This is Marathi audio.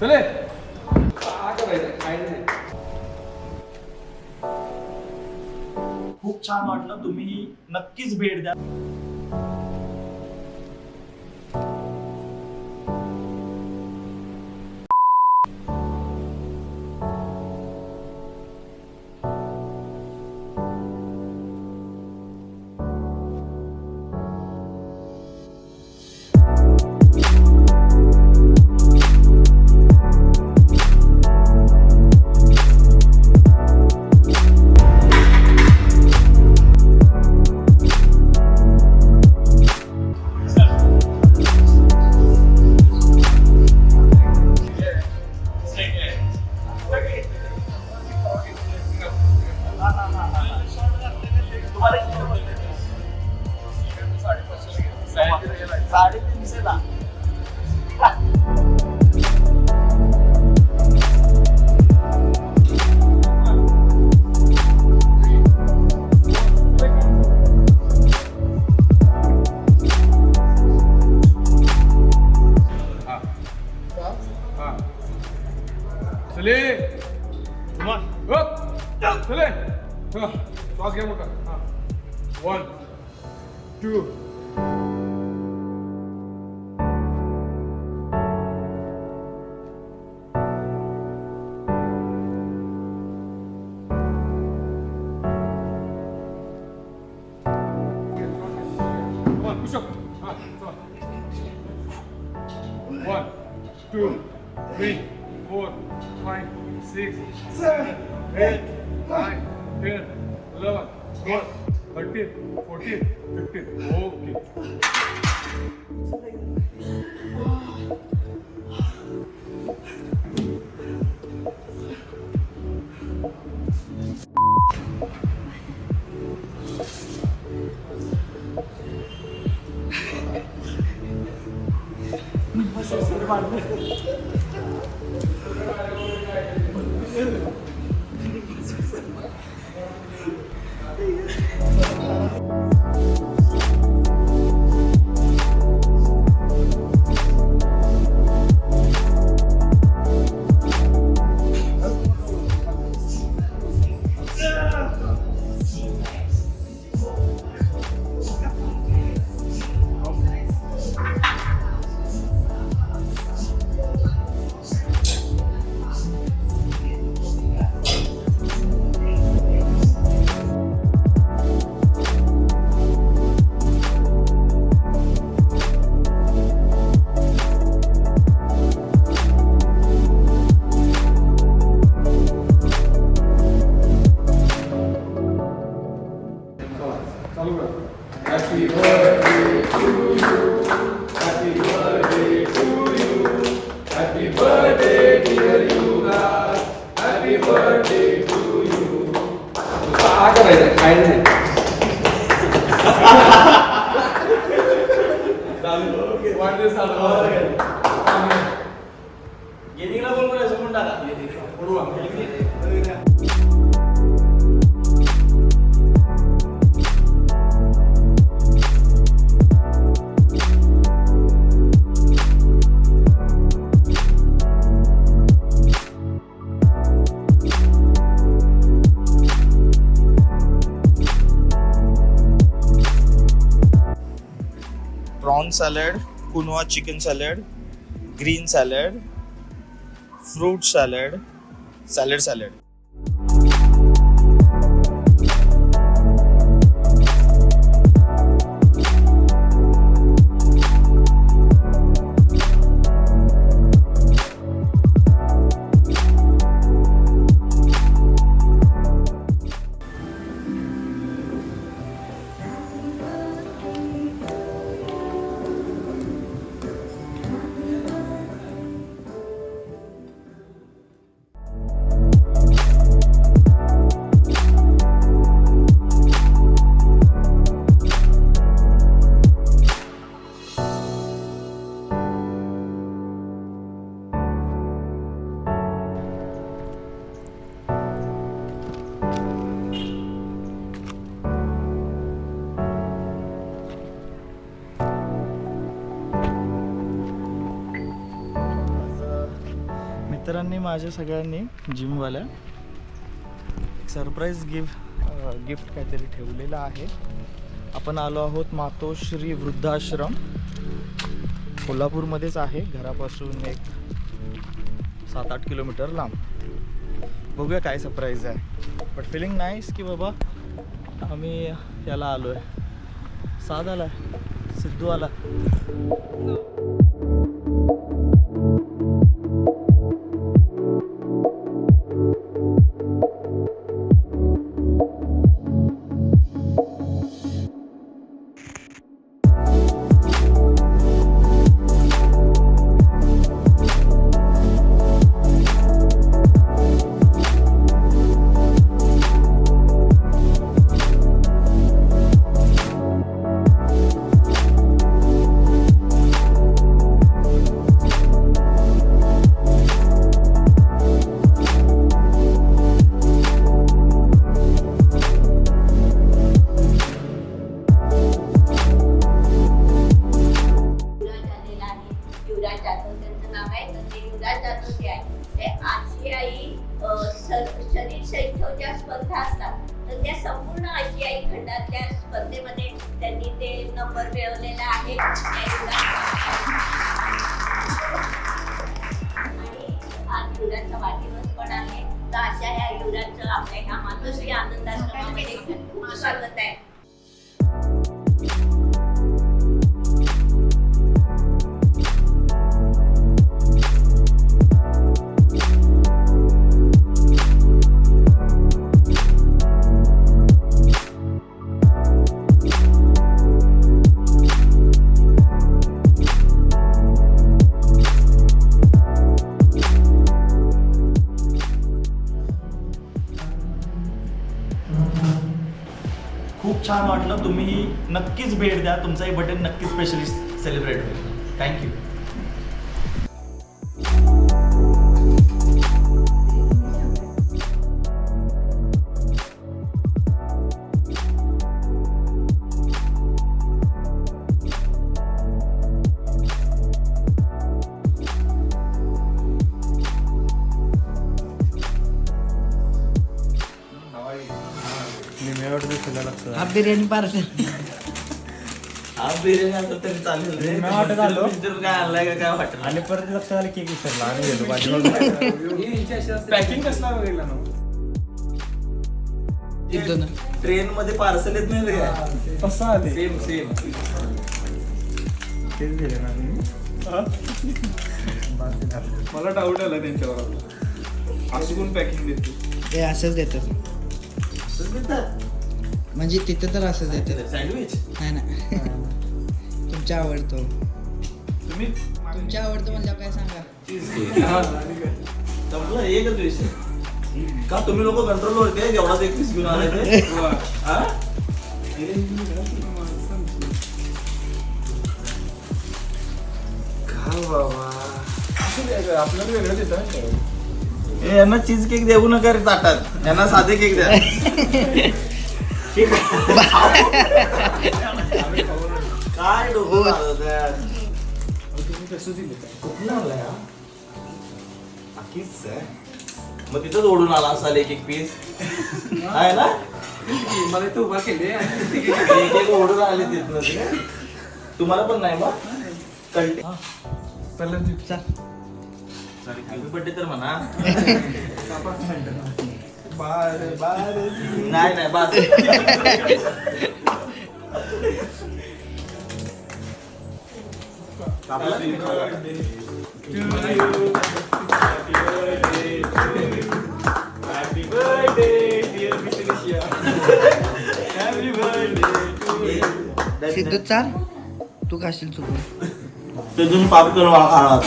चले काय करायचं काय नाही. खूप छान वाटलं. तुम्ही नक्कीच भेट द्या. चले चले श्वास घ्या मोठा. 1 2 push up. 1 2 3 4 5 6 7 8 9 10 11 12 13 14 15. Okay. चालू कर. Happy birthday to you. Happy birthday to you. Happy birthday dear Yuvraj. Happy birthday to you. काय करायचं काय नाही. वाढदिवस गेटिंगला बोल बोलायचं म्हणून टाका. प्रॉन सॅलड, कुनवा chicken salad, green salad, fruit salad, salad. मित्रांनी माझ्या सगळ्यांनी जिमवाल्या एक सरप्राईज गिफ्ट काहीतरी ठेवलेलं आहे. आपण आलो आहोत मातोश्री वृद्धाश्रम, कोल्हापूरमध्येच आहे, घरापासून एक 7-8 किलोमीटर लांब. बघूया काय सरप्राईज आहे. बट फिलिंग नाईस की बाबा आम्ही याला आलो आहे. साद आला, सिद्धू आला. शरीर शैक्षवच्या स्पर्धा असतात तर त्या संपूर्ण आशियाई खंडातल्या स्पर्धेमध्ये त्यांनी ते नंबर मिळवलेला आहे. आणि आज युवराजचा वाढदिवस पण आहे, तर अशा ह्या युवराजचं आपल्या ह्या मातोश्री आनंदाश्रमामध्ये खूप स्वागत आहे. खूप छान वाटलं. तुम्ही नक्कीच भेट द्या, तुमचाही बर्थडे नक्कीच स्पेशली सेलिब्रेट होईल. Thank you. Half biryani parcel. Half biryani असं तरी चालेल रे. मी वाटत आलो. काय आणलाय का काय वाटलं. आणि परत लक्षात आलं केक विसरला आणि गेलो पाठीमागे. पॅकिंग कसला वगैरे ट्रेन मध्ये पार्सल येत नाही रे. कसं आले सेम सेम तेच दिले ना मी. मला डाऊट आला त्यांच्यावर. असं कोण पॅकिंग देते? ते असंच देतात, म्हणजे तिथं तर असंच देतात. सँडविच नाही ना. तुमच्या आवडतो, तुम्ही तुमच्या आवडतो म्हणल्यावर काय सांगा. संपलं एकच विषय. का तुम्ही लोक कंट्रोल वरती एवढाच एक पीस घेऊन आलाय ते? हा? काय बाबा आपल्याला वेगळं देतात. यांना चीज केक देऊ नका रे ताटात, यांना साधे केक द्या. काय डोकं चालवतात? तुम्ही कसं दिलं काय? कुठनं आणलाय हा? बाकीच आहे. मग तिथंच ओढून आला असाल एक एक पीस आहे ना. मला इथं उभा केले एक एक ओढून आले तिथनं ते. तुम्हाला पण नाही मग कळते. हॅपी बर्थडे तर म्हणा. नाही नाही बास. Happy birthday, dear Patricia. Happy birthday. Sidhu चाल, तू खाशील चुकून. ते तुम्ही पाप करून खाणार.